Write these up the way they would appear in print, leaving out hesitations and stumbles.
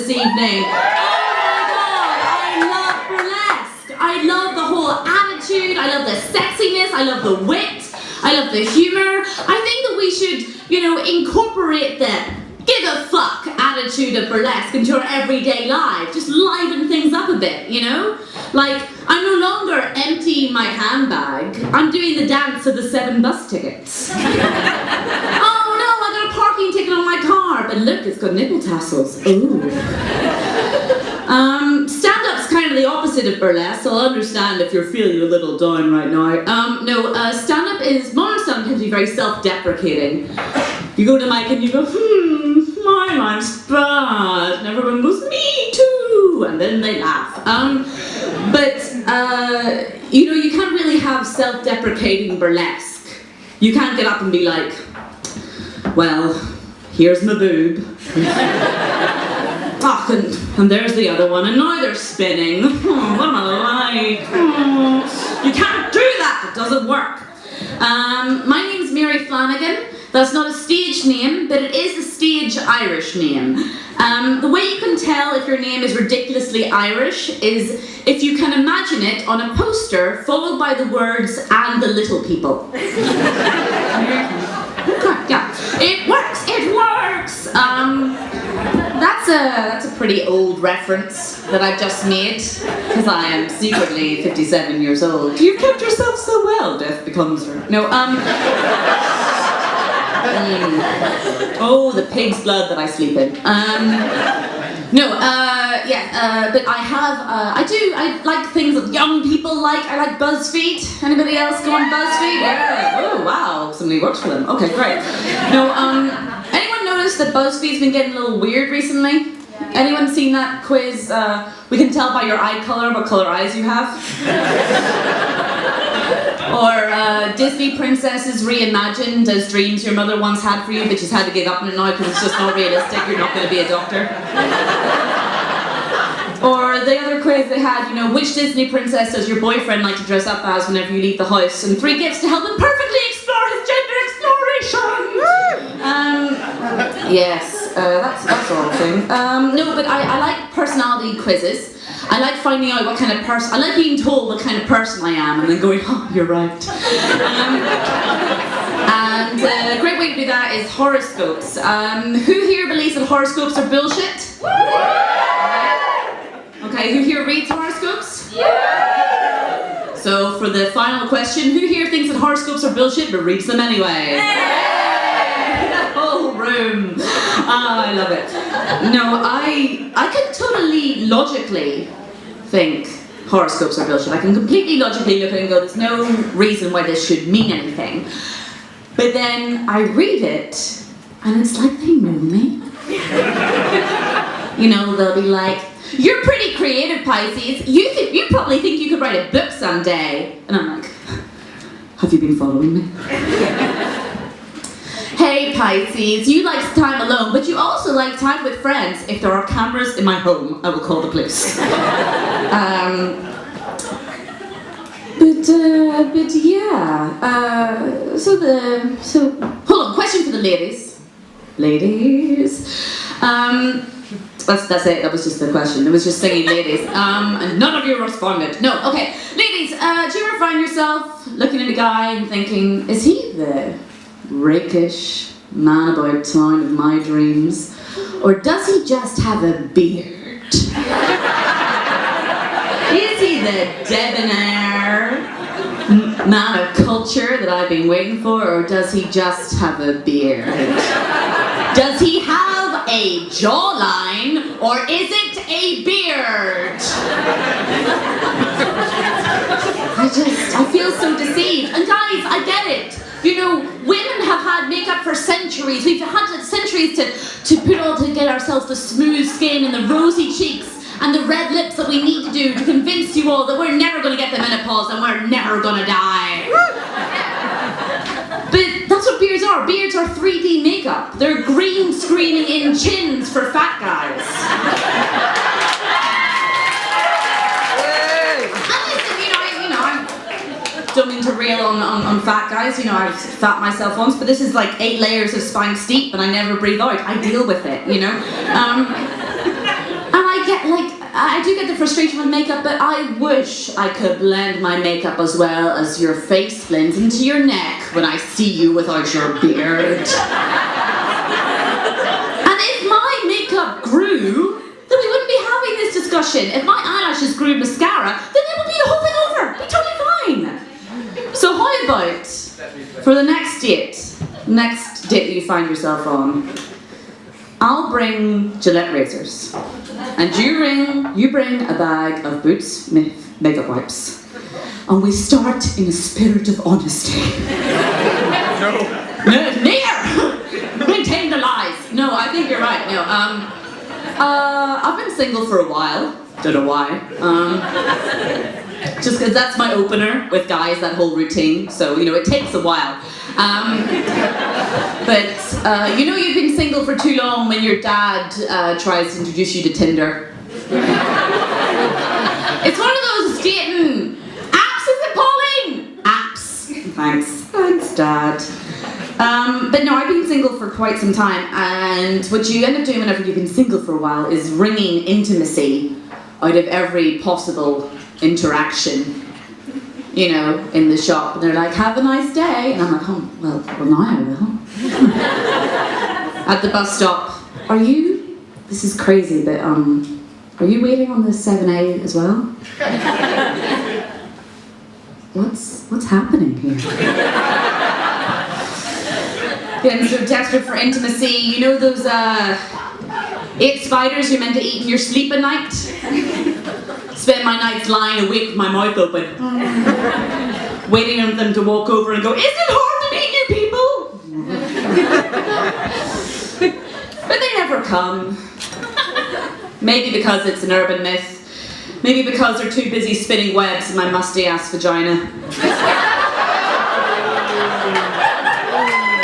this evening. Oh my God, I love burlesque. I love the whole attitude, I love the sexiness, I love the wit, I love the humor. I think that we should, incorporate the give a fuck attitude of burlesque into our everyday life. Just liven things up a bit, Like, I'm no longer emptying my handbag. I'm doing the dance of the 7 bus tickets. Oh no, I got a parking ticket on my car, but look, it's got nipple tassels. Ooh. Stand-up's kind of the opposite of burlesque, so I'll understand if you're feeling a little down right now. Modern stand-up tends to be very self-deprecating. You go to mic and you go, my life's bad, and everyone goes, me too, and then they laugh. You can't really have self-deprecating burlesque. You can't get up and be like, well, here's my boob. Fuck, and there's the other one, and now they're spinning. Oh, what am I like? Oh. You can't do that, it doesn't work. My name's Mary Flanigan. That's not a stage name, but it is a stage Irish name. The way you can tell if your name is ridiculously Irish is if you can imagine it on a poster followed by the words, and the little people. Okay, yeah. It works! That's a pretty old reference that I've just made, because I am secretly 57 years old. You've kept yourself so well, death becomes her. No, oh, the pig's blood that I sleep in. But I like things that young people like. I like BuzzFeed. Anybody else go on BuzzFeed? Yeah. Oh, wow, somebody works for them. Okay, great. No, anyone notice that BuzzFeed's been getting a little weird recently? Anyone seen that quiz? We can tell by your eye color what color eyes you have. Or Disney princesses reimagined as dreams your mother once had for you, but she's had to give up on it now because it's just not realistic. You're not going to be a doctor. Or the other quiz they had, which Disney princess does your boyfriend like to dress up as whenever you leave the house? And 3 gifts to help him perfectly explore his gender exploration. Yes, that's all I'm saying. No, but I like personality quizzes. I like finding out what kind of person, I like being told what kind of person I am and then going, oh, you're right. And a great way to do that is horoscopes. Who here believes that horoscopes are bullshit? Okay, who here reads horoscopes? Yeah. So for the final question, who here thinks that horoscopes are bullshit but reads them anyway? That whole room. I love it. No, I can totally logically think horoscopes are bullshit. I can completely logically look at it and go, there's no reason why this should mean anything. But then I read it, and it's like they know me. They'll be like, you're pretty creative, Pisces. You probably think you could write a book someday. And I'm like, have you been following me? Hey Pisces, you like time alone, but you also like time with friends. If there are cameras in my home, I will call the police. So hold on, question for the ladies. That's it, that was just the question. It was just singing ladies. And none of you responded. No, okay. Ladies, do you ever find yourself looking at a guy and thinking, is he the rakish man about town of my dreams? Or does he just have a beard? Is he the debonair man of culture that I've been waiting for, or does he just have a beard? Does he have a jawline, or is it a beard? I feel so deceived. And guys, I get it. Women have had makeup for centuries. We've had centuries to put on to get ourselves the smooth skin and the rosy cheeks and the red lips that we need to do to convince you all that we're never going to get the menopause and we're never going to die. But that's what beards are. Beards are 3D makeup. They're green screening in chins for fat guys. Don't mean to rail on fat guys, I've fat myself once, but this is like 8 layers of spine steep and I never breathe out. I deal with it, I do get the frustration with makeup, but I wish I could blend my makeup as well as your face blends into your neck when I see you without your beard. And if my makeup grew, then we wouldn't be having this discussion. If my eyelashes grew mascara, then it would be the whole thing over. It'd be totally fine. So how about, for the next date that you find yourself on, I'll bring Gillette razors, and you bring a bag of Boots makeup wipes, and we start in a spirit of honesty. No, neither! Maintain the lies. No, I think you're right. No, I've been single for a while. Don't know why. Just because that's my opener with guys, that whole routine. So, it takes a while. But you've been single for too long when your dad tries to introduce you to Tinder. It's one of those dating apps, is it, Pauline? Apps. Thanks, Dad. But no, I've been single for quite some time, and what you end up doing whenever you've been single for a while is wringing intimacy out of every possible interaction. In the shop, and they're like, have a nice day, and I'm like, oh, well now I will. At the bus stop, this is crazy, but are you waiting on the 7A as well? What's happening here? Getting so desperate for intimacy, those 8 spiders you're meant to eat in your sleep at night? Spend my nights lying awake with my mouth open, waiting on them to walk over and go, is it hard to meet new people? But they never come. Maybe because it's an urban myth. Maybe because they're too busy spinning webs in my musty ass vagina.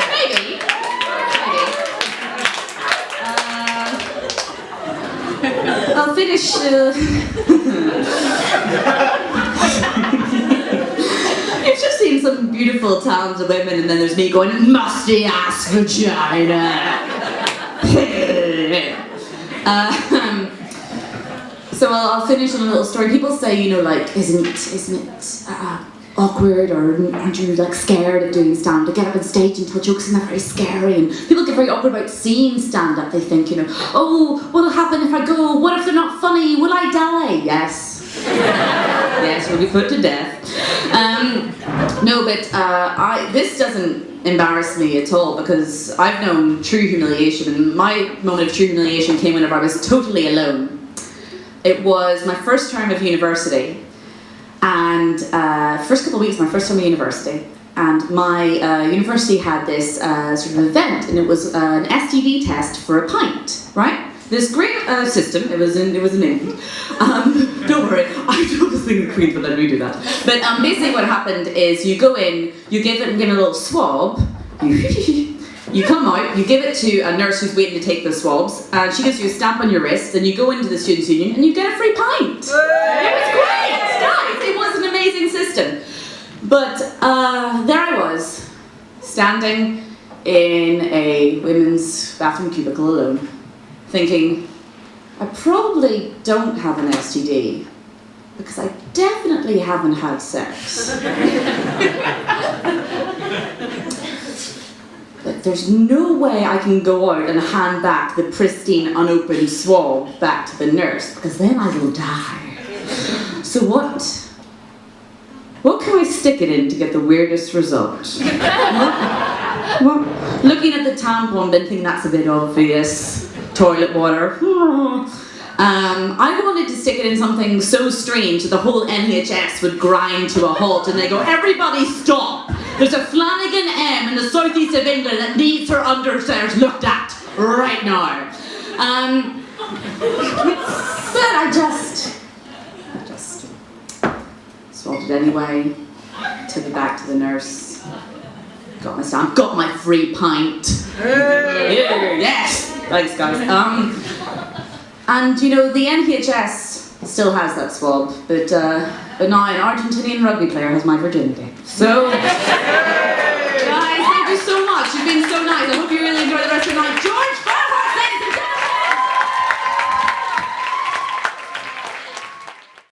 Maybe. I'll finish. You've just seen some beautiful talented women, and then there's me going, musty ass vagina. So I'll finish on a little story. People say, isn't it awkward, or aren't you scared of doing stand-up? Get up on stage and tell jokes, isn't that very scary? And people get very awkward about seeing stand-up. They think, oh, what'll happen if I go? What if they're not funny? Will I die? Yes. Yes, we'll be put to death. No, but this doesn't embarrass me at all, because I've known true humiliation, and my moment of true humiliation came whenever I was totally alone. It was my first term of university, and first couple of weeks, my first term of university, and my university had this sort of event, and it was an STD test for a pint, right? This great system. It was in England. Don't worry, I don't think the Queen would let me do that. But basically, what happened is you go in, you give it a little swab, you come out, you give it to a nurse who's waiting to take the swabs, and she gives you a stamp on your wrist, and you go into the students' union, and you get a free pint. It was great, guys. It was an amazing system. But there I was, standing in a women's bathroom cubicle alone, thinking, I probably don't have an STD, because I definitely haven't had sex. But there's no way I can go out and hand back the pristine, unopened swab back to the nurse, because then I will die. So what can I stick it in to get the weirdest result? What? Looking at the tampon, then thinking that's a bit obvious. Toilet water. I wanted to stick it in something so strange that the whole NHS would grind to a halt and they go, everybody stop! There's a Flanigan M in the southeast of England that needs her understairs looked at right now. But I just swapped it anyway, took it back to the nurse, got my stamp, got my free pint. Yes! Thanks, guys. And the NHS still has that swab, but now an Argentinian rugby player has my virginity. So